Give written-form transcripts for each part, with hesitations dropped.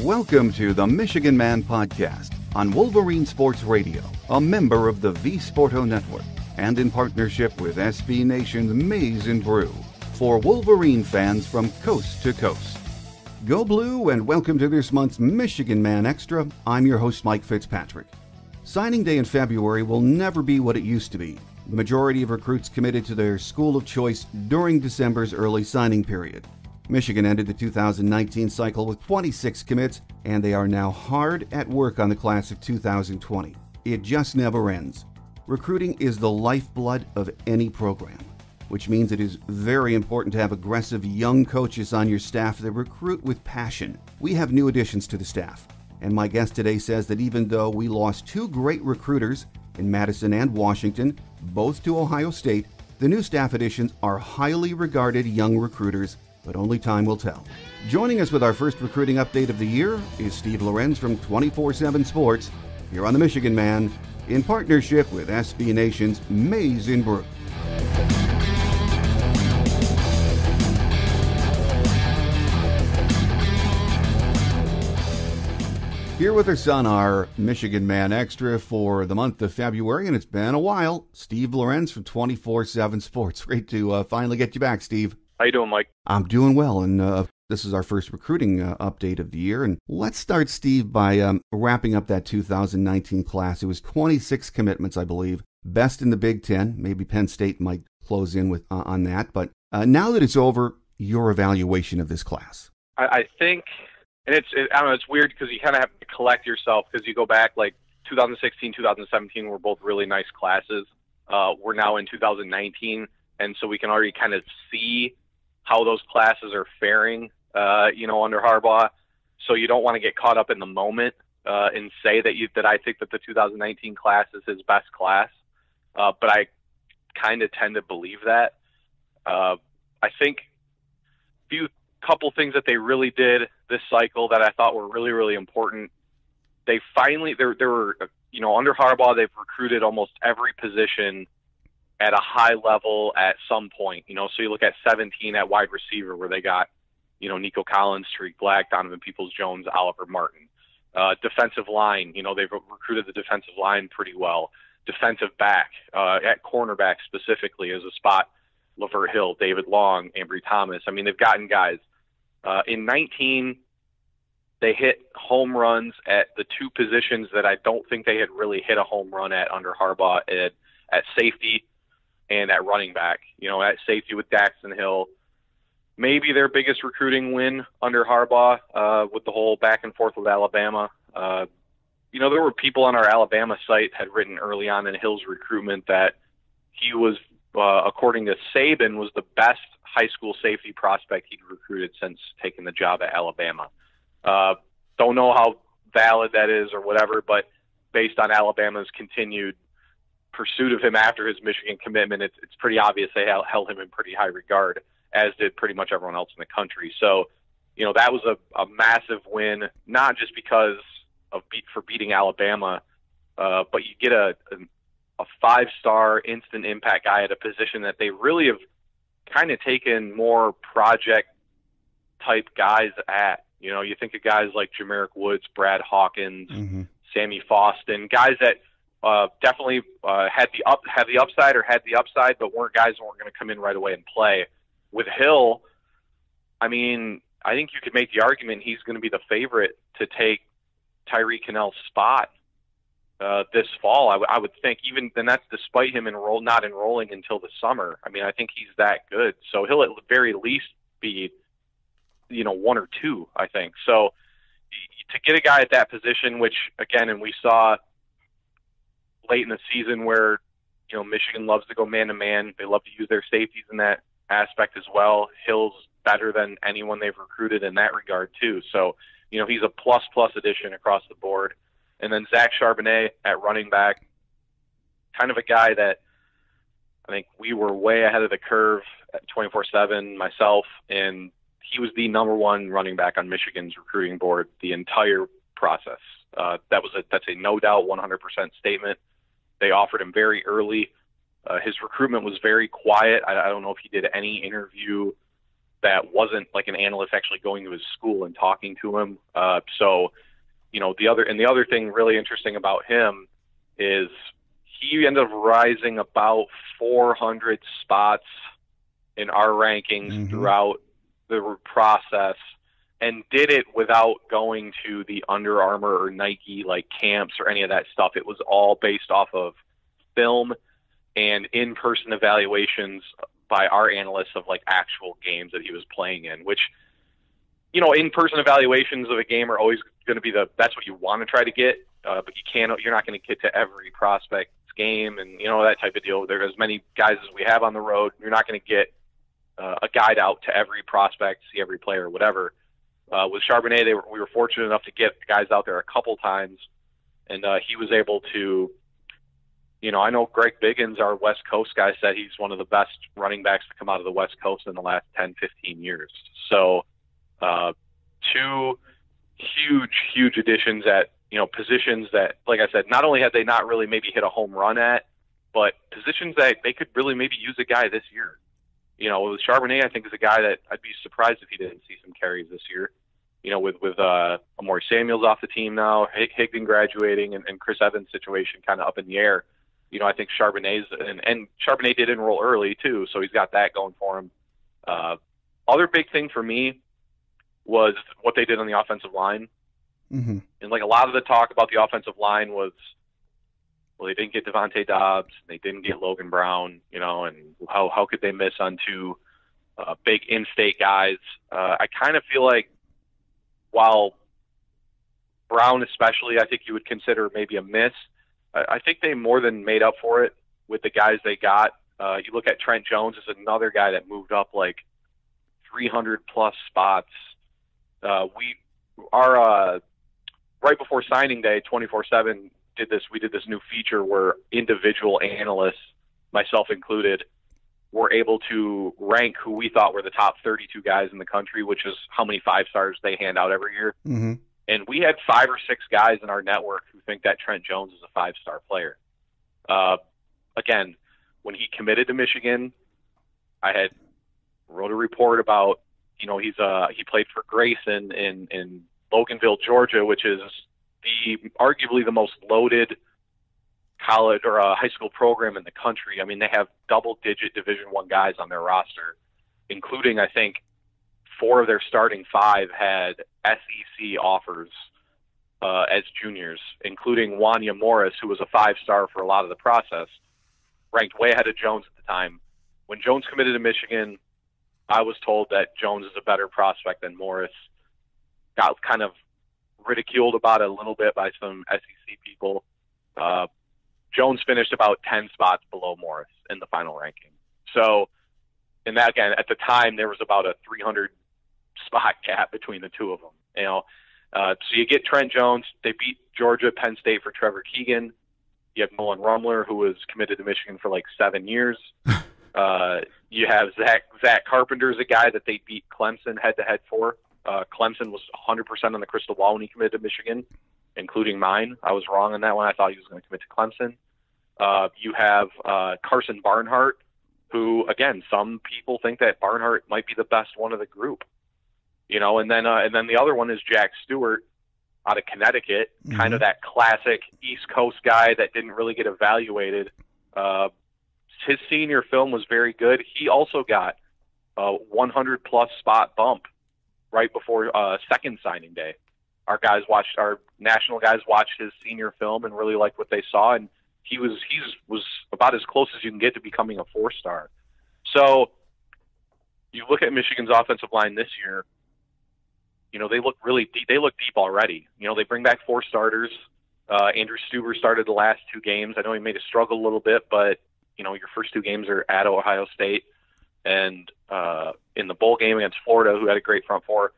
Welcome to the Michigan Man Podcast on Wolverine Sports Radio, a member of the V Sporto Network, and in partnership with SB Nation's Maize and Brew, for Wolverine fans from coast to coast. Go Blue, and welcome to this month's Michigan Man Extra. I'm your host, Mike Fitzpatrick. Signing day in February will never be what it used to be. The majority of recruits committed to their school of choice during December's early signing period. Michigan ended the 2019 cycle with 26 commits, and they are now hard at work on the class of 2020. It just never ends. Recruiting is the lifeblood of any program, which means it is very important to have aggressive young coaches on your staff that recruit with passion. We have new additions to the staff, and my guest today says that even though we lost two great recruiters in Madison and Washington, both to Ohio State, the new staff additions are highly regarded young recruiters, but only time will tell. Joining us with our first recruiting update of the year is Steve Lorenz from 24/7 Sports, here on the Michigan Man, in partnership with SB Nation's Maize and Brew. Here with us on our Michigan Man Extra for the month of February, and it's been a while, Steve Lorenz from 24/7 Sports. Great to finally get you back, Steve. How you doing, Mike? I'm doing well, and this is our first recruiting update of the year. And let's start, Steve, by wrapping up that 2019 class. It was 26 commitments, I believe, best in the Big Ten. Maybe Penn State might close in with on that. But now that it's over, your evaluation of this class. I think, and I don't know, it's weird because you kind of have to collect yourself because you go back like 2016, 2017 were both really nice classes. We're now in 2019, and so we can already kind of see how those classes are faring, under Harbaugh. So you don't want to get caught up in the moment and say that I think that the 2019 class is his best class. But I kind of tend to believe that. I think couple things that they really did this cycle that I thought were really, really important. They finally, there were, under Harbaugh, they've recruited almost every position at a high level at some point, so you look at 17 at wide receiver where they got, Nico Collins, Tariq Black, Donovan Peoples-Jones, Oliver Martin. Defensive line, they've recruited the defensive line pretty well. Defensive back, at cornerback specifically as a spot, Lavert Hill, David Long, Ambry Thomas. I mean, they've gotten guys. In 19, they hit home runs at the two positions that I don't think they had really hit a home run at under Harbaugh, at safety and at running back. At safety with Daxton Hill, maybe their biggest recruiting win under Harbaugh, with the whole back and forth with Alabama. There were people on our Alabama site had written early on in Hill's recruitment that he was, according to Saban, was the best high school safety prospect he'd recruited since taking the job at Alabama. Don't know how valid that is or whatever, but based on Alabama's continued pursuit of him after his Michigan commitment, it's pretty obvious they held him in pretty high regard, as did pretty much everyone else in the country. So, that was a massive win, not just because of beating Alabama, but you get a five-star instant impact guy at a position that they really have kind of taken more project-type guys at. You think of guys like Jamerick Woods, Brad Hawkins, Sammy Foston, guys that definitely had the upside, but weren't guys that weren't going to come in right away and play. With Hill, I mean, I think you could make the argument he's going to be the favorite to take Tyree Cannell's spot this fall. I would think, even then, that's despite him not enrolling until the summer. I mean, I think he's that good. So he'll at the very least be, one or two, I think. So to get a guy at that position, which again, and we saw late in the season where, Michigan loves to go man-to-man. They love to use their safeties in that aspect as well. Hill's better than anyone they've recruited in that regard too. So, he's a plus addition across the board. And then Zach Charbonnet at running back, kind of a guy that I think we were way ahead of the curve at 24/7, myself, and he was the number one running back on Michigan's recruiting board the entire process. That's a no doubt 100% statement. They offered him very early. His recruitment was very quiet. I don't know if he did any interview that wasn't like an analyst actually going to his school and talking to him. So, the other thing really interesting about him is he ended up rising about 400 spots in our rankings throughout the process, and did it without going to the Under Armour or Nike like camps or any of that stuff. It was all based off of film and in-person evaluations by our analysts of like actual games that he was playing in, which, in-person evaluations of a game are always going to be that's what you want to try to get. But you're not going to get to every prospect's game and, that type of deal. There's as many guys as we have on the road. You're not going to get a guide out to every prospect, see every player, whatever. With Charbonnet, we were fortunate enough to get guys out there a couple times, and he was able to, I know Greg Biggins, our West Coast guy, said he's one of the best running backs to come out of the West Coast in the last 10, 15 years. So two huge additions at, positions that, like I said, not only had they not really maybe hit a home run at, but positions that they could really maybe use a guy this year. With Charbonnet, I think is a guy that I'd be surprised if he didn't see some carries this year. With Amari Samuels off the team now, Higdon graduating, and Chris Evans' situation kind of up in the air. I think Charbonnet's and Charbonnet did enroll early too, so he's got that going for him. Other big thing for me was what they did on the offensive line. And like a lot of the talk about the offensive line was, well, they didn't get Devontae Dobbs, they didn't get Logan Brown, and how could they miss on two big in-state guys? I kind of feel like while Brown especially, I think you would consider maybe a miss, I think they more than made up for it with the guys they got. You look at Trent Jones as another guy that moved up like 300-plus spots. Right before signing day, 24/7 we did this new feature where individual analysts, myself included, were able to rank who we thought were the top 32 guys in the country, which is how many 5-stars they hand out every year. And we had 5 or 6 guys in our network who think that Trent Jones is a 5-star player. Again, when he committed to Michigan, I had wrote a report about, he played for Grayson in Loganville, Georgia, which is arguably the most loaded college or high school program in the country. I mean, they have double-digit Division I guys on their roster, including, I think, 4 of their starting 5 had SEC offers as juniors, including Wanya Morris, who was a 5-star for a lot of the process, ranked way ahead of Jones at the time. When Jones committed to Michigan, I was told that Jones is a better prospect than Morris. Got kind of ridiculed about it a little bit by some SEC people. Jones finished about 10 spots below Morris in the final ranking. So, and that, again, at the time, there was about a 300 spot gap between the two of them. So you get Trent Jones. They beat Georgia, Penn State for Trevor Keegan. You have Nolan Rumler, who was committed to Michigan for like 7 years. You have Zach Carpenter is a guy that they beat Clemson head-to-head for. Clemson was 100% on the crystal ball when he committed to Michigan, including mine. I was wrong on that one. I thought he was going to commit to Clemson. You have Carson Barnhart, who, again, some people think that Barnhart might be the best one of the group. And then the other one is Jack Stewart out of Connecticut, kind of that classic East Coast guy that didn't really get evaluated. His senior film was very good. He also got a 100-plus spot bump right before second signing day. Our national guys watched his senior film and really liked what they saw, and he was about as close as you can get to becoming a 4-star. So you look at Michigan's offensive line this year, they look really deep. They look deep already. They bring back 4 starters. Andrew Stuber started the last 2 games. I know he made a struggle a little bit, but your first 2 games are at Ohio State and in the bowl game against Florida, who had a great front 4.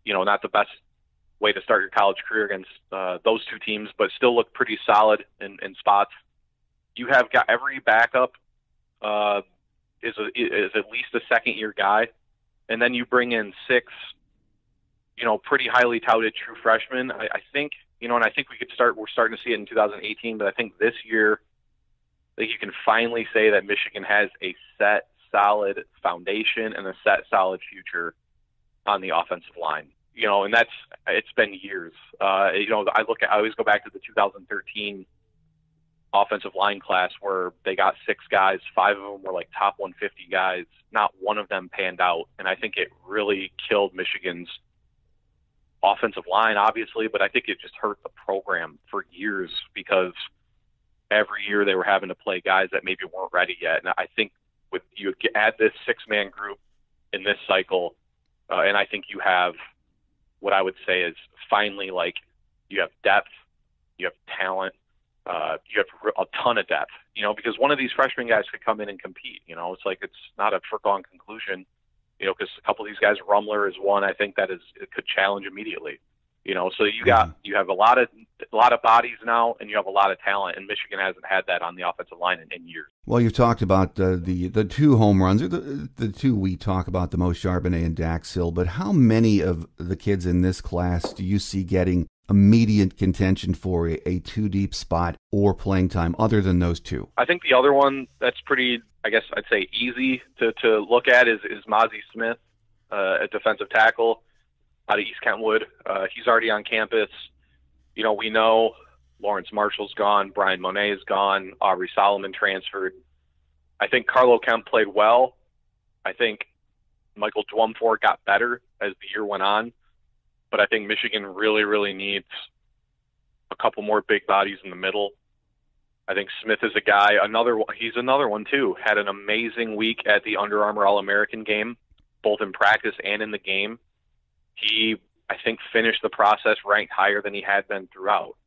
Not the best way to start your college career against those 2 teams, but still look pretty solid in spots. You have got every backup is at least a second-year guy, and then you bring in 6 pretty highly touted true freshmen. I think, and I think we're starting to see it in 2018, but I think this year, I think you can finally say that Michigan has a set solid foundation and a set solid future on the offensive line. And it's been years. I always go back to the 2013 offensive line class where they got 6 guys, 5 of them were like top 150 guys. Not one of them panned out. And I think it really killed Michigan's offensive line, obviously, but I think it just hurt the program for years because every year they were having to play guys that maybe weren't ready yet. And I think with you add this 6-man group in this cycle, and I think you have what I would say is finally, like, you have depth, you have talent, you have a ton of depth, because one of these freshman guys could come in and compete. It's like it's not a foregone conclusion, because a couple of these guys, Rumler is one, I think it could challenge immediately. So you have a lot of bodies now, and you have a lot of talent, and Michigan hasn't had that on the offensive line in years. Well, you've talked about the 2 home runs, or the 2 we talk about the most, Charbonnet and Dax Hill, but how many of the kids in this class do you see getting immediate contention for a 2-deep spot or playing time other than those 2? I think the other one that's pretty, I guess I'd say easy to look at is Mozzie Smith, a defensive tackle out of East Kentwood. He's already on campus. We know Lawrence Marshall's gone, Brian Monet's gone, Aubrey Solomon transferred. I think Carlo Kemp played well. I think Michael Dwumfor got better as the year went on. But I think Michigan really, really needs a couple more big bodies in the middle. I think Smith is a guy, he's another one too. Had an amazing week at the Under Armour All-American game, both in practice and in the game. He, I think, finished the process ranked higher than he had been throughout.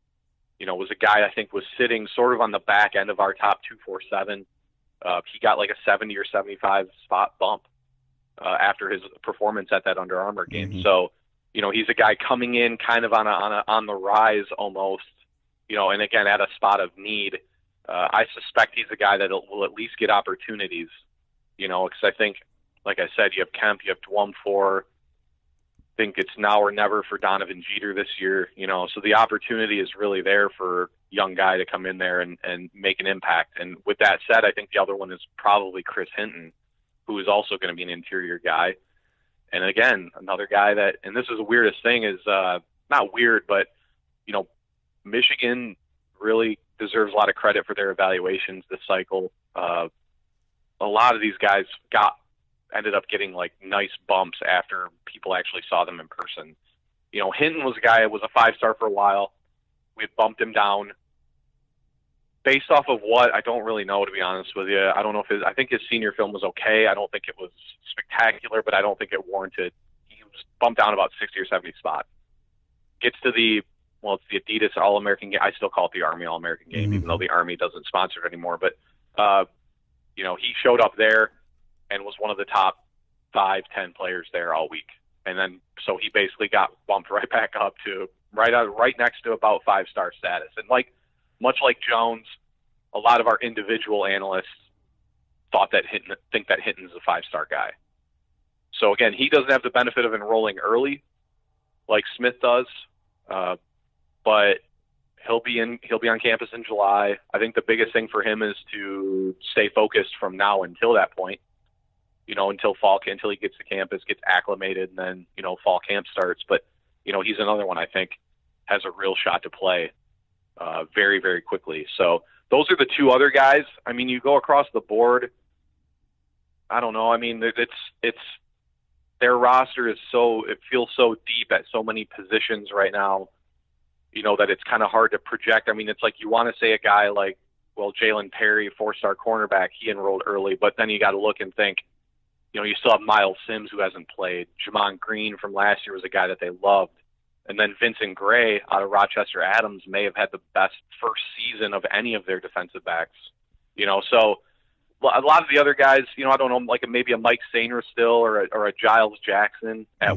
Was a guy I think was sitting sort of on the back end of our top 247. He got like a 70 or 75 spot bump after his performance at that Under Armour game. Mm-hmm. So, he's a guy coming in kind of on the rise almost, and again, at a spot of need. I suspect he's a guy that will at least get opportunities, because I think, like I said, you have Kemp, you have Dwumfor. I think it's now or never for Donovan Jeter this year, so the opportunity is really there for a young guy to come in there and make an impact. And with that said, I think the other one is probably Chris Hinton, who is also going to be an interior guy. And again, another guy that, and this is the weirdest thing, is not weird, but, Michigan really deserves a lot of credit for their evaluations this cycle. A lot of these guys ended up getting like nice bumps after people actually saw them in person. Hinton was a guy that was a 5-star for a while. We had bumped him down. Based off of what, I don't really know, to be honest with you. I don't know I think his senior film was okay. I don't think it was spectacular, but I don't think it warranted. He was bumped down about 60 or 70 spot. Gets to it's the Adidas All-American game. I still call it the Army All-American game, even though the Army doesn't sponsor it anymore. But, he showed up there and was one of the top 5-10 players there all week. And then, so he basically got bumped right back up to right next to about 5-star status. And much like Jones, a lot of our individual analysts think that Hinton's a 5-star guy. So again, he doesn't have the benefit of enrolling early like Smith does, but he'll be on campus in July. I think the biggest thing for him is to stay focused from now until that point, until he gets to campus, gets acclimated, and then, fall camp starts. But, he's another one I think has a real shot to play very, very quickly. So those are the 2 other guys. I mean, you go across the board, I don't know. I mean, it's their roster it feels so deep at so many positions right now, that it's kind of hard to project. I mean, it's like you want to say a guy like, Jalen Perry, 4-star cornerback, he enrolled early, but then you got to look and think, you still have Miles Sims who hasn't played. Jamon Green from last year was a guy that they loved. And then Vincent Gray out of Rochester Adams may have had the best first season of any of their defensive backs. So a lot of the other guys, I don't know, like maybe a Mike Sainer still or a Giles Jackson at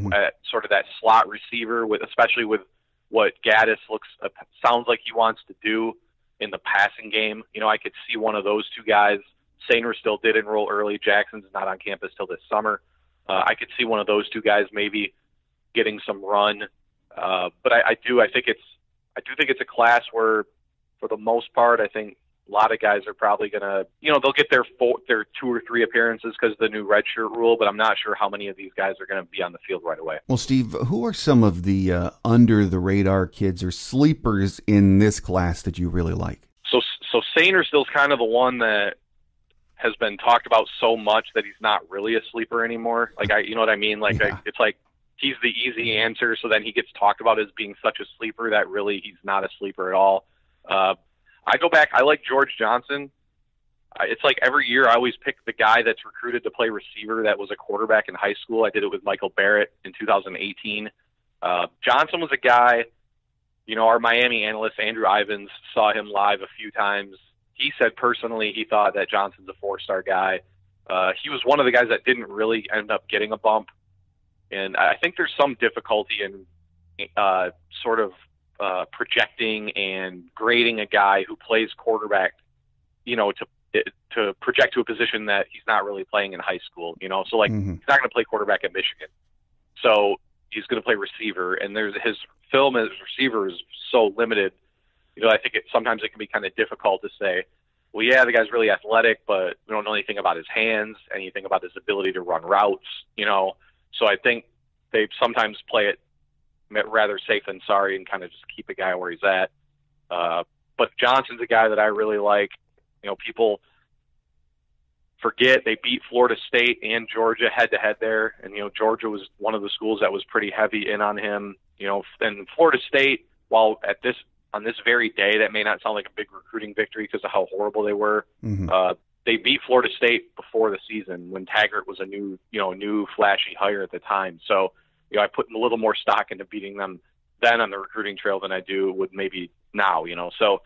sort of that slot receiver, especially with what Gaddis sounds like he wants to do in the passing game. I could see one of those 2 guys. Sainer still did enroll early. Jackson's not on campus till this summer. I could see one of those 2 guys maybe getting some run. But I do think it's a class where, for the most part, I think A lot of guys are probably going to, they'll get their 2 or 3 appearances because of the new redshirt rule, but I'm not sure how many of these guys are going to be on the field right away. Well, Steve, who are some of the under-the-radar kids or sleepers in this class that you really like? So Sainterstill's kind of the one that has been talked about so much that he's not really a sleeper anymore. Like, you know what I mean? Like, Yeah. it's like he's the easy answer, so then he gets talked about as being such a sleeper that really he's not a sleeper at all. I go back, I like George Johnson. It's like every year I always pick the guy that's recruited to play receiver that was a quarterback in high school. I did it with Michael Barrett in 2018. Johnson was a guy, our Miami analyst, Andrew Ivins, saw him live a few times. He said personally he thought that Johnson's a 4-star guy. He was one of the guys that didn't really end up getting a bump. And I think there's some difficulty in projecting and grading a guy who plays quarterback, to project to a position that he's not really playing in high school, So, like, He's not going to play quarterback at Michigan. So he's going to play receiver. And his film as receiver is so limited. I think sometimes it can be kind of difficult to say, well, yeah, the guy's really athletic, but we don't know anything about his hands, anything about his ability to run routes, So I think they sometimes play it rather safe than sorry and kind of just keep a guy where he's at. But Johnson's a guy that I really like. People forget they beat Florida State and Georgia head-to-head there, and Georgia was one of the schools that was pretty heavy in on him. And Florida State, while on this very day, that may not sound like a big recruiting victory because of how horrible they were. They beat Florida State before the season when Taggart was a new flashy hire at the time. So, I put a little more stock into beating them then on the recruiting trail than I do with maybe now, So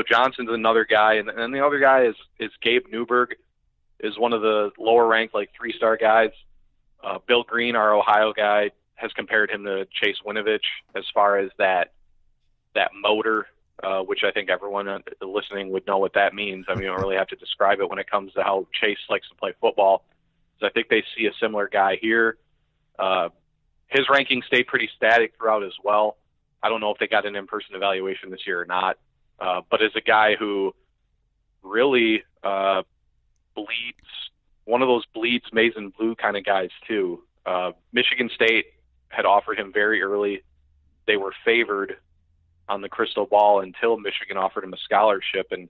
Johnson's another guy. And then the other guy is Gabe Newberg, is one of the lower ranked, like 3-star guys. Bill Green, our Ohio guy, has compared him to Chase Winovich as far as that motor, which I think everyone listening would know what that means. I mean, you don't really have to describe it when it comes to how Chase likes to play football. So I think they see a similar guy here. His ranking stayed pretty static throughout as well. I don't know if they got an in-person evaluation this year or not, but as a guy who really bleeds, one of those bleeds maize and blue kind of guys too. Michigan State had offered him very early. They were favored on the crystal ball until Michigan offered him a scholarship. And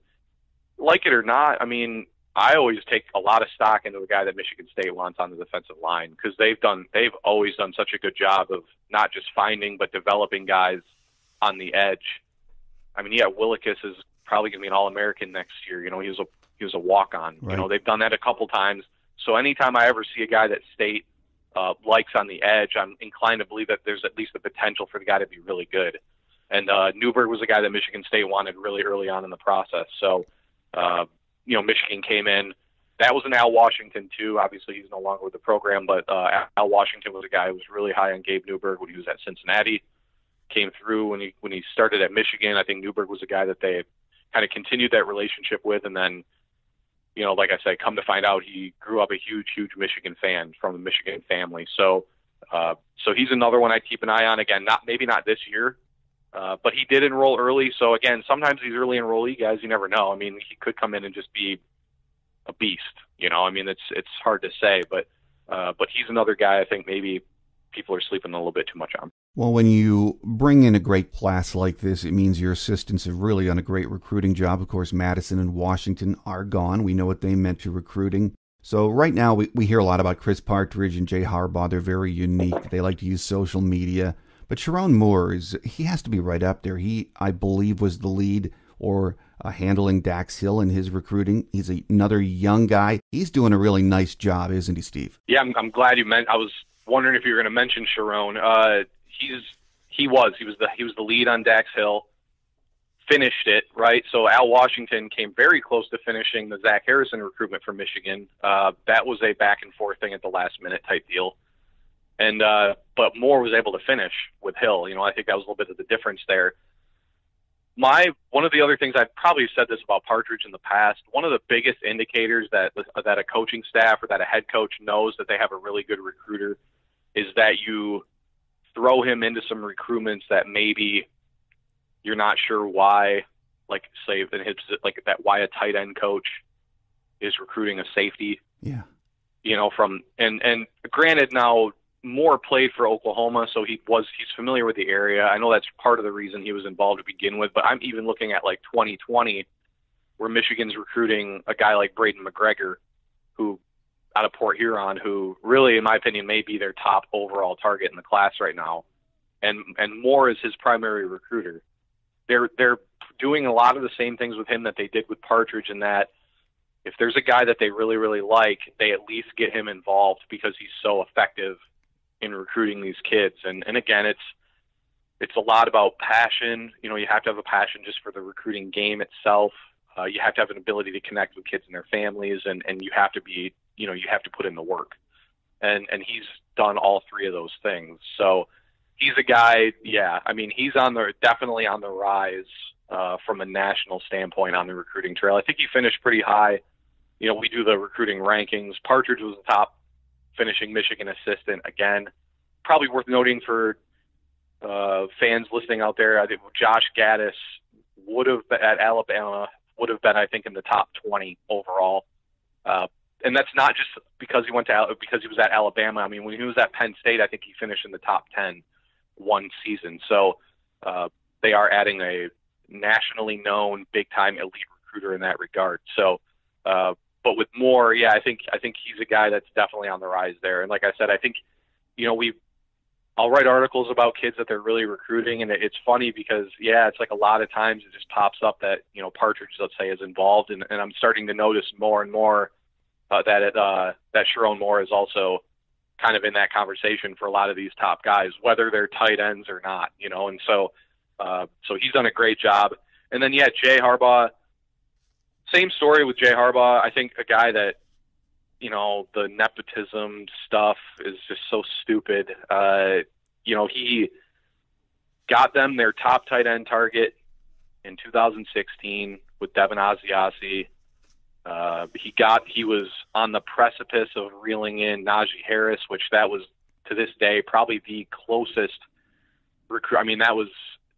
like it or not, I mean, I always take a lot of stock into a guy that Michigan State wants on the defensive line because they've always done such a good job of not just finding but developing guys on the edge. I mean, Willikis is probably going to be an All-American next year. He was a walk-on. Right. They've done that a couple times. So anytime I ever see a guy that State likes on the edge, I'm inclined to believe that there's at least the potential for the guy to be really good. And Newberg was a guy that Michigan State wanted really early on in the process. So, Michigan came in. That was an Al Washington, too. Obviously, he's no longer with the program, but Al Washington was a guy who was really high on Gabe Newberg when he was at Cincinnati. Came through when he started at Michigan. I think Newberg was a guy that they kind of continued that relationship with. And then, like I said, come to find out, he grew up a huge, huge Michigan fan from a Michigan family. So he's another one I keep an eye on. Again, maybe not this year. But he did enroll early. So, again, sometimes these early enrollee guys, you never know. I mean, he could come in and just be a beast. I mean, it's hard to say. But he's another guy I think maybe people are sleeping a little bit too much on. Well, when you bring in a great class like this, it means your assistants have really done a great recruiting job. Of course, Madison and Washington are gone. We know what they meant to recruiting. So right now we hear a lot about Chris Partridge and Jay Harbaugh. They're very unique. They like to use social media. But Sharon Moore, he has to be right up there. He, I believe, was the lead or handling Dax Hill in his recruiting. He's another young guy. He's doing a really nice job, isn't he, Steve? Yeah, I'm glad you meant. I was wondering if you were going to mention Sharon. He was the lead on Dax Hill. Finished it, right? So Al Washington came very close to finishing the Zach Harrison recruitment for Michigan. That was a back and forth thing at the last minute type deal. And but Moore was able to finish with Hill. I think that was a little bit of the difference there. One of the other things, I've probably said this about Partridge in the past, one of the biggest indicators that a coaching staff or that a head coach knows that they have a really good recruiter is that you throw him into some recruitments that maybe you're not sure why like say in his like that why a tight end coach is recruiting a safety. Yeah. From and granted now Moore played for Oklahoma, so he's familiar with the area. I know that's part of the reason he was involved to begin with, but I'm even looking at like 2020 where Michigan's recruiting a guy like Braden McGregor, who out of Port Huron, who really, in my opinion, may be their top overall target in the class right now. And Moore is his primary recruiter. They're doing a lot of the same things with him that they did with Partridge, in that if there's a guy that they really, really like, they at least get him involved because he's so effective in recruiting these kids. And again, it's a lot about passion. You have to have a passion just for the recruiting game itself. You have to have an ability to connect with kids and their families, and you have to be, you have to put in the work. And he's done all three of those things. So he's a guy, he's definitely on the rise from a national standpoint on the recruiting trail. I think he finished pretty high. We do the recruiting rankings. Partridge was the top finishing Michigan assistant. Again, probably worth noting for fans listening out there, I think Josh Gaddis at Alabama would have been, I think, in the top 20 overall. And that's not just because he because he was at Alabama. I mean, when he was at Penn State, I think he finished in the top 10 one season. So they are adding a nationally known, big-time elite recruiter in that regard. So, but with Moore, I think he's a guy that's definitely on the rise there. And like I said, I think, I'll write articles about kids that they're really recruiting, and it's funny because, it's like a lot of times it just pops up that, Partridge, let's say, is involved, and I'm starting to notice more and more that Sharon Moore is also kind of in that conversation for a lot of these top guys, whether they're tight ends or not, and so he's done a great job. And then, Jay Harbaugh, same story with Jay Harbaugh. I think a guy that, the nepotism stuff is just so stupid. He got them their top tight end target in 2016 with Devin Asiasi. He was on the precipice of reeling in Najee Harris, which that was, to this day, probably the closest recruit. I mean, that was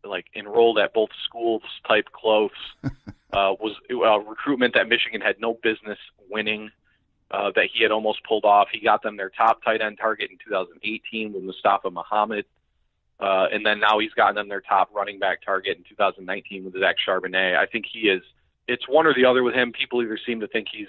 like enrolled at both schools type close. Was a recruitment that Michigan had no business winning, that he had almost pulled off. He got them their top tight end target in 2018 with Mustafa Muhammad. And then now he's gotten them their top running back target in 2019 with Zach Charbonnet. I think it's one or the other with him. People either seem to think he's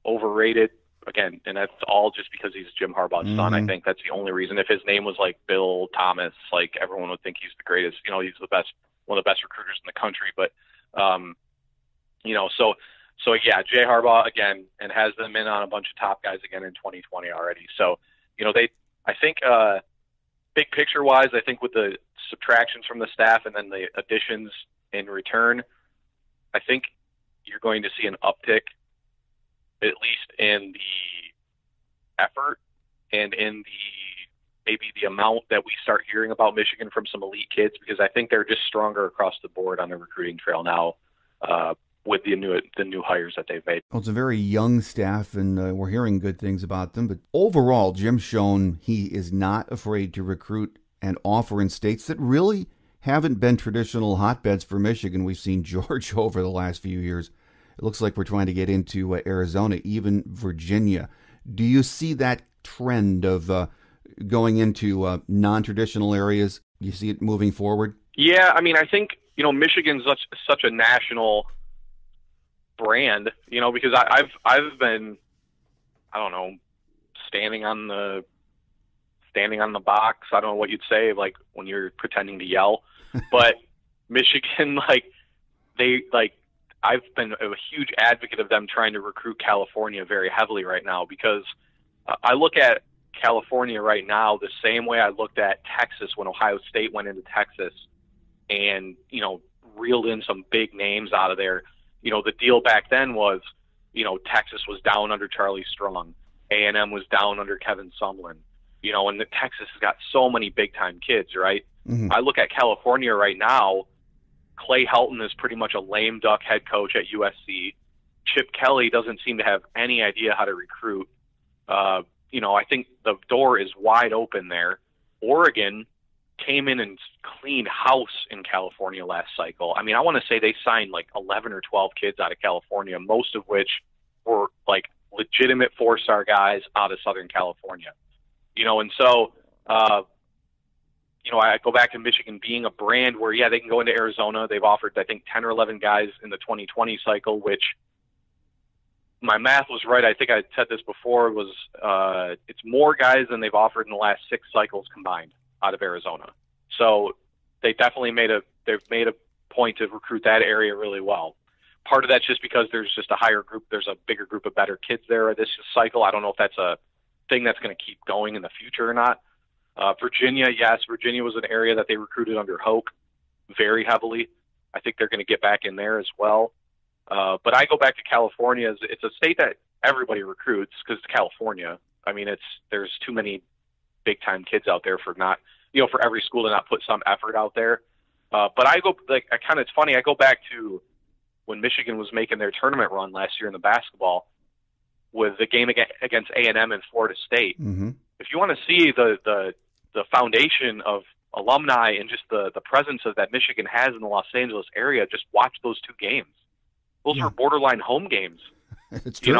overrated, again, and that's all just because he's Jim Harbaugh's son. I think that's the only reason. If his name was like Bill Thomas, like everyone would think he's the greatest, he's the best, one of the best recruiters in the country. But, so Jay Harbaugh again, and has them in on a bunch of top guys again in 2020 already. So, I think, big picture wise, I think with the subtractions from the staff and then the additions in return, I think you're going to see an uptick, at least in the effort and in maybe the amount that we start hearing about Michigan from some elite kids, because I think they're just stronger across the board on the recruiting trail now, with the new hires that they've made. Well, it's a very young staff, and we're hearing good things about them. But overall, Jim's shown he is not afraid to recruit and offer in states that really haven't been traditional hotbeds for Michigan. We've seen Georgia over the last few years. It looks like we're trying to get into Arizona, even Virginia. Do you see that trend of going into non-traditional areas? Do you see it moving forward? Yeah, I mean, I think, Michigan's such a national brand, because I've been, I don't know, standing on the box. I don't know what you'd say, like when you're pretending to yell, but Michigan, I've been a huge advocate of them trying to recruit California very heavily right now, because I look at California right now the same way I looked at Texas when Ohio State went into Texas and, reeled in some big names out of there. The deal back then was, Texas was down under Charlie Strong. A&M was down under Kevin Sumlin. And Texas has got so many big-time kids, right? Mm-hmm. I look at California right now. Clay Helton is pretty much a lame duck head coach at USC. Chip Kelly doesn't seem to have any idea how to recruit. I think the door is wide open there. Oregon, came in and cleaned house in California last cycle. I mean, I want to say they signed like 11 or 12 kids out of California, most of which were like legitimate 4-star guys out of Southern California. And so, I go back to Michigan being a brand where, yeah, they can go into Arizona. They've offered, I think, 10 or 11 guys in the 2020 cycle, which my math was right. I think I said this before, it's more guys than they've offered in the last 6 cycles combined out of Arizona. So they've made a point to recruit that area really well. Part of that's just because there's just a higher group. There's a bigger group of better kids there this cycle. I don't know if that's a thing that's going to keep going in the future or not. Virginia, yes, Virginia was an area that they recruited under Hoke very heavily. I think they're going to get back in there as well. But I go back to California. It's a state that everybody recruits because it's California. I mean, there's too many big-time kids out there for every school to not put some effort out there. But it's funny. I go back to when Michigan was making their tournament run last year in the basketball with the game against A&M and Florida State. Mm-hmm. If you want to see the foundation of alumni and just the presence of that Michigan has in the Los Angeles area, just watch those 2 games. Those are borderline home games. It's true.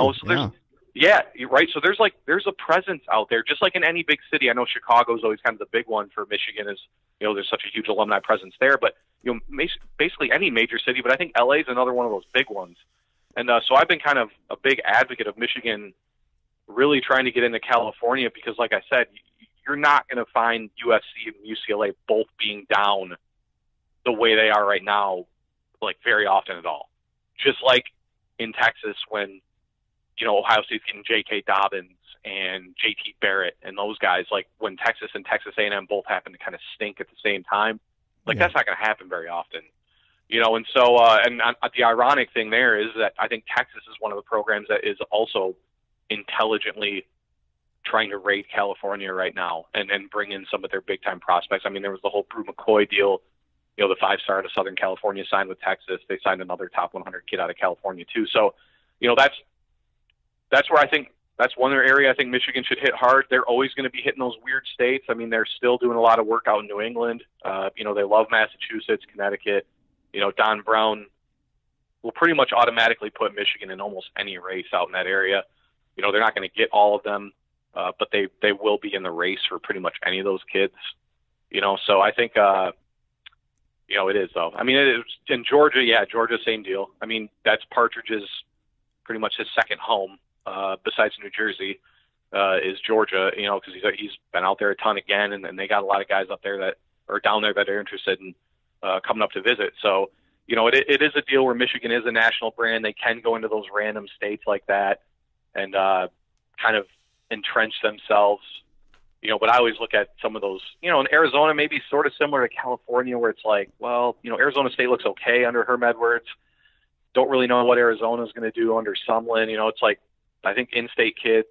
You're right. So there's a presence out there, just like in any big city. I know Chicago is always kind of the big one for Michigan, is there's such a huge alumni presence there. But basically any major city. But I think LA is another one of those big ones. And so I've been kind of a big advocate of Michigan really trying to get into California because, like I said, you're not going to find USC and UCLA both being down the way they are right now, like very often at all. Just like in Texas when, Ohio State's getting J.K. Dobbins and J.T. Barrett and those guys, like when Texas and Texas A&M both happen to kind of stink at the same time, that's not going to happen very often. And so, the ironic thing there is that I think Texas is one of the programs that is also intelligently trying to raid California right now and bring in some of their big-time prospects. I mean, there was the whole Brew McCoy deal, the 5-star out of Southern California signed with Texas. They signed another top 100 kid out of California too. So, that's where I think that's one area I think Michigan should hit hard. They're always going to be hitting those weird states. I mean, they're still doing a lot of work out in New England. They love Massachusetts, Connecticut. Don Brown will pretty much automatically put Michigan in almost any race out in that area. They're not going to get all of them, but they will be in the race for pretty much any of those kids. So I think, it is though. I mean, it is in Georgia. Yeah, Georgia, same deal. I mean, that's Partridge's pretty much his second home, besides New Jersey, is Georgia. Because he's been out there a ton again, and they got a lot of guys up there that are down there that are interested in coming up to visit. So, it is a deal where Michigan is a national brand. They can go into those random states like that and kind of entrench themselves. But I always look at some of those, in Arizona, maybe sort of similar to California, where it's like, well, Arizona State looks okay under Herm Edwards. Don't really know what Arizona is going to do under Sumlin. It's like, I think in-state kids,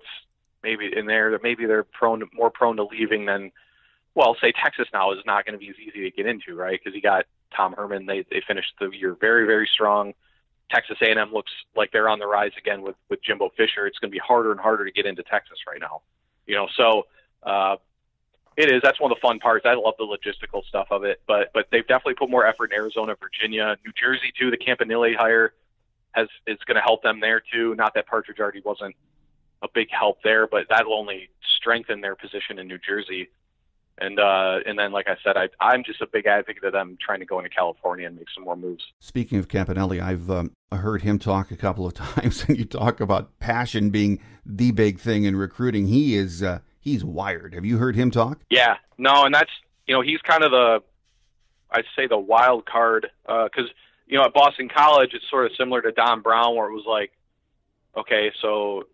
maybe in there, maybe they're more prone to leaving than, well, say Texas now is not going to be as easy to get into, right? Because you got Tom Herman. They finished the year very, very strong. Texas A&M looks like they're on the rise again with Jimbo Fisher. It's going to be harder and harder to get into Texas right now. So it is. That's one of the fun parts. I love the logistical stuff of it. But they've definitely put more effort in Arizona, Virginia, New Jersey too. The Campanile hire is going to help them there too. Not that Partridge already wasn't a big help there, but that'll only strengthen their position in New Jersey. And then, like I said, I'm just a big advocate of them trying to go into California and make some more moves. Speaking of Campanelli, I've heard him talk a couple of times, and you talk about passion being the big thing in recruiting. He's wired. Have you heard him talk? Yeah, no, and that's he's kind of I'd say the wild card because at Boston College it's sort of similar to Don Brown, where it was like, okay, so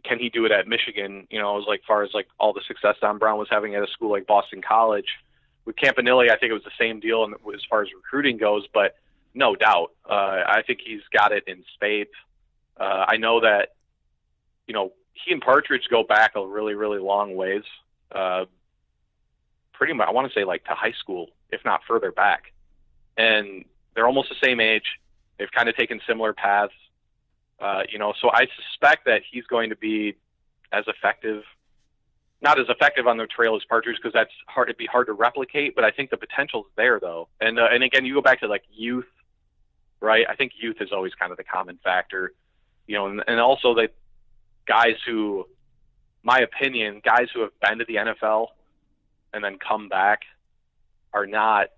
can he do it at Michigan? It was like far as like all the success Don Brown was having at a school like Boston College. With Campanile, I think it was the same deal as far as recruiting goes, but no doubt, I think he's got it in spades. I know that, he and Partridge go back a really, really long ways. Pretty much, I want to say like to high school, if not further back. And they're almost the same age. They've kind of taken similar paths. So I suspect that he's going to be as effective not as effective on the trail as Partridge because that's hard. It'd be hard to replicate, but I think the potential's there though. And again, you go back to like youth, right? I think youth is always kind of the common factor, and also the guys who, my opinion, guys who have been to the NFL and then come back are not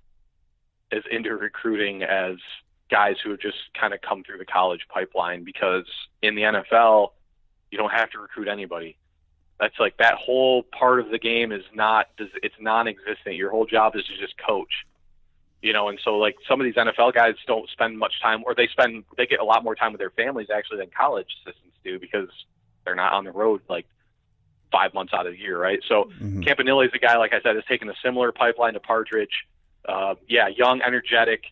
as into recruiting as guys who have just kind of come through the college pipeline, because in the NFL, you don't have to recruit anybody. That's like that whole part of the game it's non-existent. Your whole job is to just coach, and so like some of these NFL guys don't spend much time, or they get a lot more time with their families actually than college assistants do, because they're not on the road like 5 months out of the year, right? So Campanile is a guy, like I said, has taken a similar pipeline to Partridge. Young, energetic,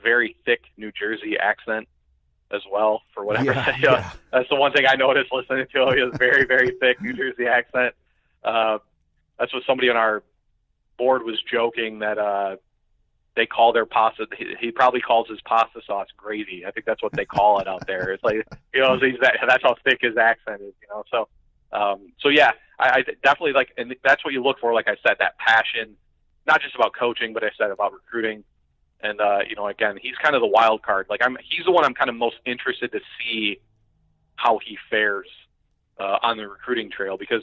very thick New Jersey accent as well, for whatever. That's the one thing I noticed listening to him. He has very, very thick New Jersey accent. That's what somebody on our board was joking that they call their pasta. He probably calls his pasta sauce gravy. I think that's what they call it out there. It's like, that's how thick his accent is, So yeah, I definitely like, and that's what you look for. Like I said, that passion, not just about coaching, but I said about recruiting. And, again, he's kind of the wild card. Like he's the one I'm kind of most interested to see how he fares on the recruiting trail, because,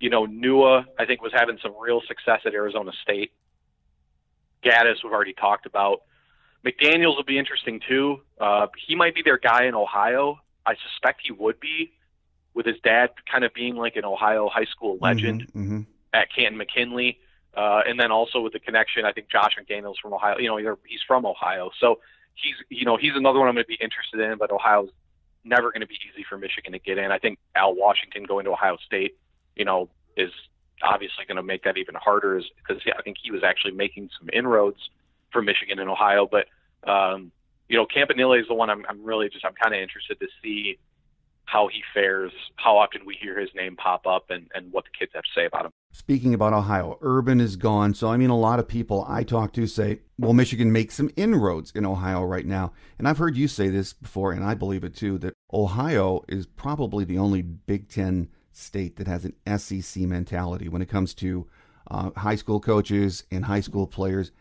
Nua, I think, was having some real success at Arizona State. Gaddis, we've already talked about. McDaniels will be interesting too. He might be their guy in Ohio. I suspect he would be, with his dad kind of being like an Ohio high school legend at Canton McKinley. And then also with the connection, I think Josh McDaniels from Ohio, he's from Ohio. So he's another one I'm going to be interested in, but Ohio's never going to be easy for Michigan to get in. I think Al Washington going to Ohio State, is obviously going to make that even harder, because I think he was actually making some inroads for Michigan and Ohio. But, Campanile is the one I'm kind of interested to see how he fares, how often we hear his name pop up, and what the kids have to say about him. Speaking about Ohio, Urban is gone. So, a lot of people I talk to say, well, Michigan makes some inroads in Ohio right now. And I've heard you say this before, and I believe it too, that Ohio is probably the only Big Ten state that has an SEC mentality when it comes to high school coaches and high school players.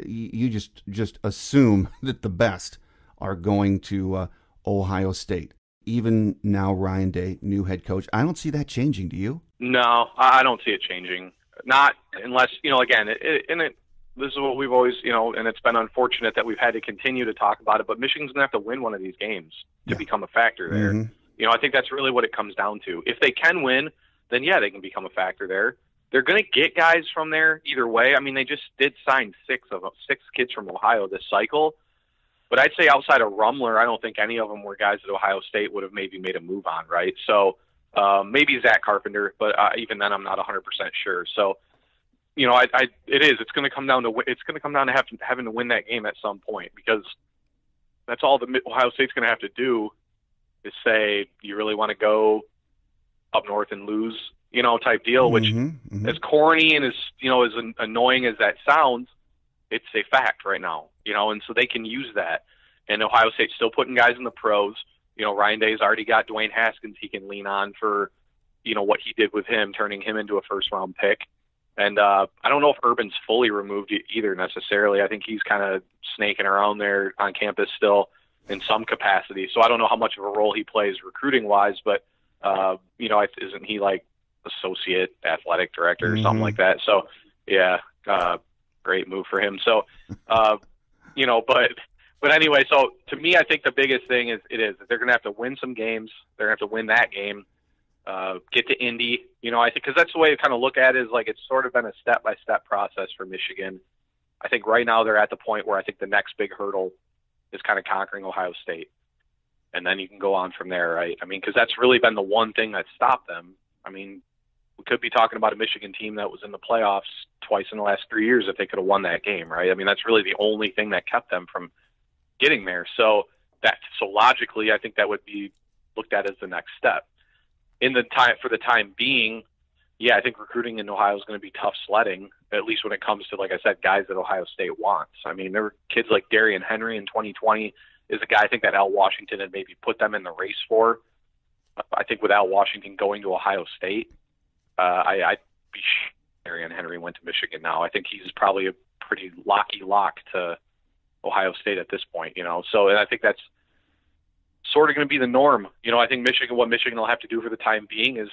You just assume that the best are going to Ohio State. Even now, Ryan Day, new head coach. I don't see that changing. Do you? No, I don't see it changing. Not unless, again, this is what we've always, and it's been unfortunate that we've had to continue to talk about it, but Michigan's going to have to win one of these games to become a factor there. I think that's really what it comes down to. If they can win, then they can become a factor there. They're going to get guys from there either way. They just did sign six kids from Ohio this cycle. But I'd say outside of Rumler, I don't think any of them were guys that Ohio State would have maybe made a move on, right? So maybe Zach Carpenter, but even then, I'm not 100% sure. So, it's going to come down to having to win that game at some point, because that's all the Ohio State's going to have to do is say, you really want to go up north and lose, type deal. Which, as corny and as annoying as that sounds, it's a fact right now, and so they can use that. And Ohio State's still putting guys in the pros. Ryan Day's already got Dwayne Haskins he can lean on for, what he did with him, turning him into a first-round pick. And I don't know if Urban's fully removed either necessarily. I think he's kind of snaking around there on campus still in some capacity. So I don't know how much of a role he plays recruiting-wise, but, isn't he like associate athletic director or something like that? So, yeah, great move for him. So, but anyway, so to me, I think the biggest thing is that they're going to have to win some games. They're going to have to win that game, get to Indy. I think because that's the way to kind of look at it, is like it's sort of been a step-by-step process for Michigan. I think right now they're at the point where I think the next big hurdle is kind of conquering Ohio State. And then you can go on from there, right? Because that's really been the one thing that stopped them. We could be talking about a Michigan team that was in the playoffs twice in the last 3 years if they could have won that game, right? That's really the only thing that kept them from getting there. So logically, I think that would be looked at as the next step. For the time being, I think recruiting in Ohio is going to be tough sledding, at least when it comes to, like I said, guys that Ohio State wants. There were kids like Darian Henry in 2020 is a guy I think that Al Washington had maybe put them in the race for. I think with Al Washington going to Ohio State, I'd be Arian Henry went to Michigan now. I think he's probably a pretty lock to Ohio State at this point, So, and I think that's sort of going to be the norm. I think what Michigan will have to do for the time being is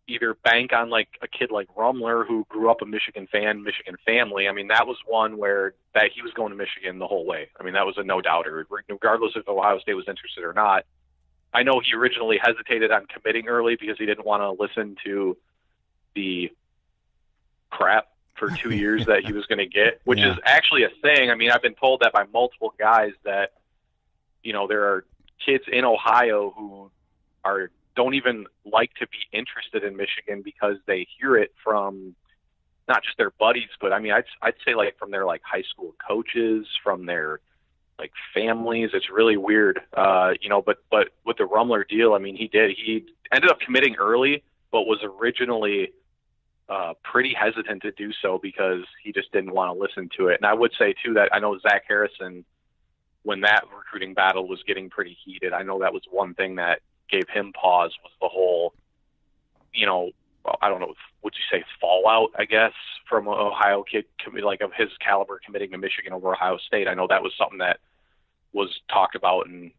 either bank on like a kid like Rumler, who grew up a Michigan family. I mean, that was one where that he was going to Michigan the whole way. I mean, that was a no doubter, regardless if Ohio State was interested or not. I know he originally hesitated on committing early because he didn't want to listen to the crap for 2 years that he was going to get, which is actually a thing. I mean, I've been told that by multiple guys that, there are kids in Ohio who don't even like to be interested in Michigan because they hear it from not just their buddies, but I mean, I'd say like from their like high school coaches, from their like families. It's really weird, but with the Rumler deal, I mean, he ended up committing early, but was originally pretty hesitant to do so because he just didn't want to listen to it. And I would say too that I know Zach Harrison, when that recruiting battle was getting pretty heated, I know that was one thing that gave him pause, was the whole, I don't know, would you say fallout, I guess, from an Ohio kid, like of his caliber, committing to Michigan over Ohio State. I know that was something that was talked about and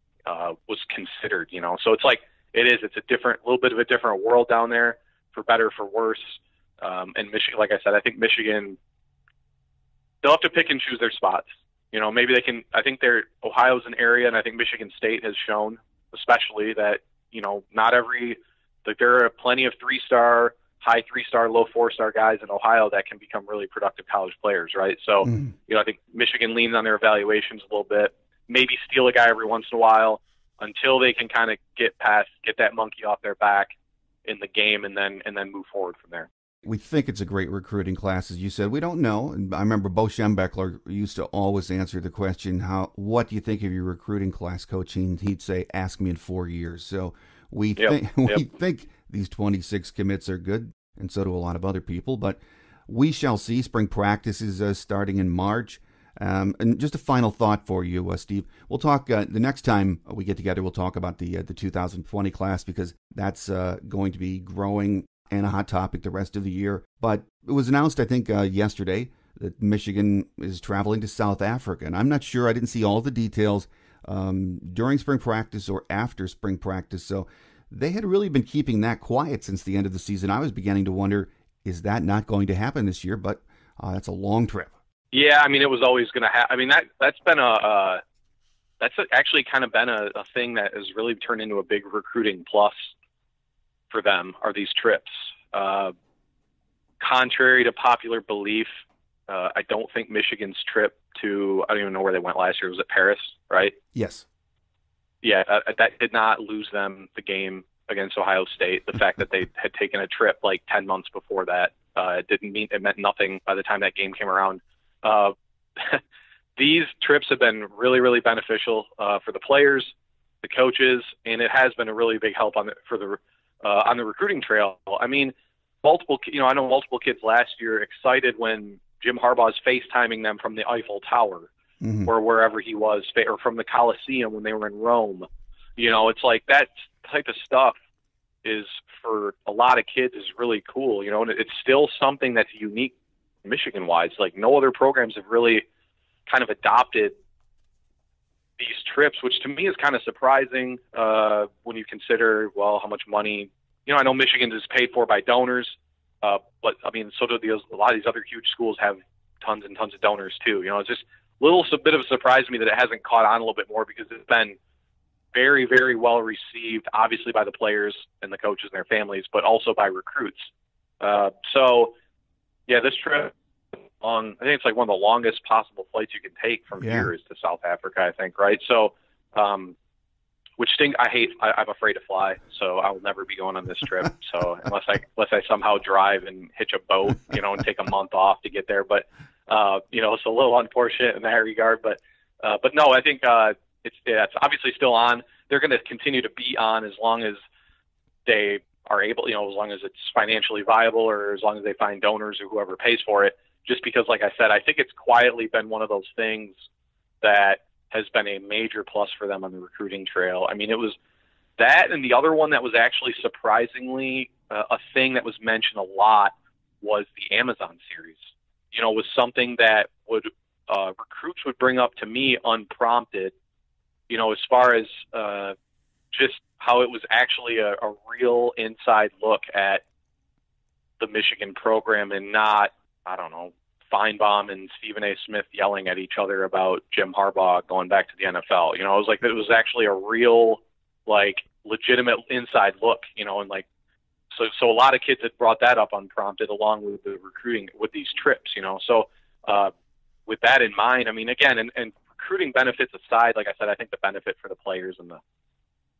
was considered, So it's like, it's a little bit of a different world down there, for better, for worse. And Michigan, like I said, I think Michigan, they'll have to pick and choose their spots. Maybe they can. I think Ohio's an area, and I think Michigan State has shown, especially, that not there are plenty of 3-star, high 3-star, low 4-star guys in Ohio that can become really productive college players, right? So, I think Michigan leans on their evaluations a little bit, maybe steal a guy every once in a while until they can kind of get that monkey off their back in the game, and then move forward from there. We think it's a great recruiting class, as you said. We don't know. And I remember Bo Schembechler used to always answer the question, what do you think of your recruiting class, Coach? He'd say, ask me in 4 years. So we think these 26 commits are good, and so do a lot of other people. But we shall see. Spring practice is starting in March. And just a final thought for you, Steve. We'll talk the next time we get together. We'll talk about the 2020 class, because that's going to be growing and a hot topic the rest of the year. But it was announced, I think, yesterday that Michigan is traveling to South Africa. And I'm not sure, I didn't see all the details during spring practice or after spring practice. So they had really been keeping that quiet since the end of the season. I was beginning to wonder, is that not going to happen this year? But that's a long trip. Yeah, I mean, it was always going to happen. I mean, that's been that's actually kind of been a thing that has really turned into a big recruiting plus for them, are these trips. Contrary to popular belief, I don't think Michigan's trip to, I don't even know where they went last year. Was it Paris, right? Yes. Yeah, that did not lose them the game against Ohio State. The fact that they had taken a trip like 10 months before that, it meant nothing by the time that game came around. These trips have been really, really beneficial for the players, the coaches, and it has been a really big help on the recruiting trail. I mean, I know multiple kids last year excited when Jim Harbaugh's FaceTiming them from the Eiffel Tower, or wherever he was, or from the Coliseum when they were in Rome. It's like that type of stuff is, for a lot of kids, is really cool. And it's still something that's unique Michigan-wise. Like, no other programs have really kind of adopted these trips, which to me is kind of surprising when you consider, how much money, I know Michigan is paid for by donors, but I mean, so do a lot of these other huge schools have tons and tons of donors too. It's just a bit of a surprise to me that it hasn't caught on a little bit more, because it's been very, very well received, obviously by the players and the coaches and their families, but also by recruits. So yeah, this trip, I think it's like one of the longest possible flights you can take from here is to South Africa, I think, right? So, which thing I'm afraid to fly, so I will never be going on this trip. So unless I somehow drive and hitch a boat, and take a month off to get there. But, it's a little unfortunate in that regard. But no, I think it's obviously still on. They're going to continue to be on as long as they are able, as long as it's financially viable, or as long as they find donors or whoever pays for it. Just because, like I said, I think it's quietly been one of those things that has been a major plus for them on the recruiting trail. I mean, it was that, and the other one that was actually surprisingly a thing that was mentioned a lot was the Amazon series. Was something that would recruits would bring up to me unprompted, as far as just how it was actually a real inside look at the Michigan program and not, I don't know, Feinbaum and Stephen A. Smith yelling at each other about Jim Harbaugh going back to the NFL. It was like, it was actually a real, legitimate inside look, and so a lot of kids had brought that up unprompted along with the recruiting with these trips, So with that in mind, I mean, again, and recruiting benefits aside, like I said, I think the benefit for the players and the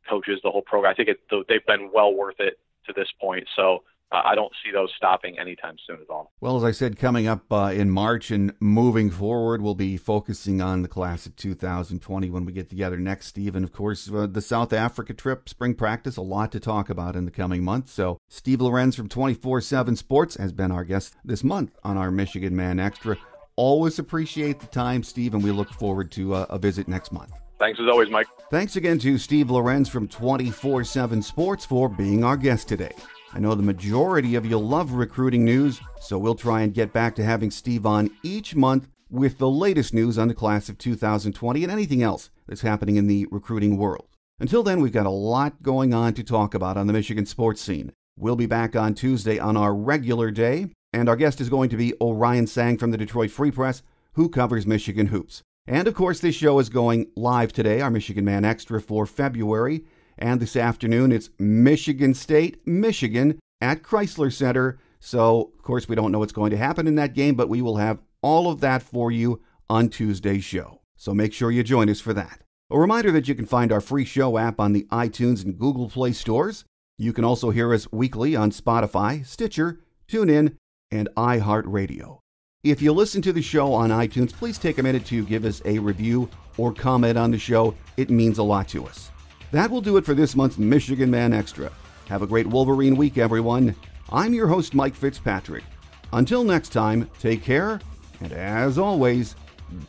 coaches, the whole program, I think they've been well worth it to this point. So I don't see those stopping anytime soon at all. Well, as I said, coming up in March and moving forward, we'll be focusing on the class of 2020 when we get together next, Steve. And, of course, the South Africa trip, spring practice, a lot to talk about in the coming months. So Steve Lorenz from 24/7 Sports has been our guest this month on our Michigan Man Extra. Always appreciate the time, Steve, and we look forward to a visit next month. Thanks as always, Mike. Thanks again to Steve Lorenz from 24/7 Sports for being our guest today. I know the majority of you love recruiting news, so we'll try and get back to having Steve on each month with the latest news on the class of 2020 and anything else that's happening in the recruiting world. Until then, we've got a lot going on to talk about on the Michigan sports scene. We'll be back on Tuesday on our regular day, and our guest is going to be Orion Sang from the Detroit Free Press, who covers Michigan hoops. And, of course, this show is going live today, our Michigan Man Extra for February. And this afternoon, it's Michigan State, Michigan at Chrysler Center. So, of course, we don't know what's going to happen in that game, but we will have all of that for you on Tuesday's show. So make sure you join us for that. A reminder that you can find our free show app on the iTunes and Google Play stores. You can also hear us weekly on Spotify, Stitcher, TuneIn, and iHeartRadio. If you listen to the show on iTunes, please take a minute to give us a review or comment on the show. It means a lot to us. That will do it for this month's Michigan Man Extra. Have a great Wolverine week, everyone. I'm your host, Mike Fitzpatrick. Until next time, take care, and as always,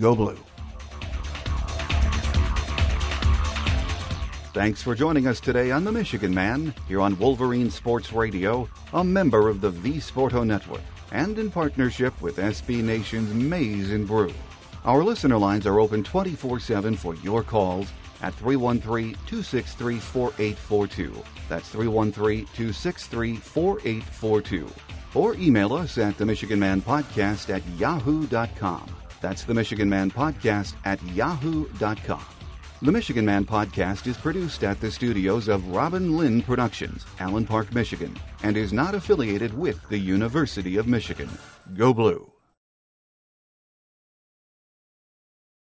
go blue. Thanks for joining us today on The Michigan Man, here on Wolverine Sports Radio, a member of the V Sporto Network, and in partnership with SB Nation's Maize and Brew. Our listener lines are open 24/7 for your calls at 313-263-4842. That's 313-263-4842. Or email us at themichiganmanpodcast@yahoo.com. That's themichiganmanpodcast@yahoo.com. The Michigan Man Podcast is produced at the studios of Robin Lynn Productions, Allen Park, Michigan, and is not affiliated with the University of Michigan. Go Blue!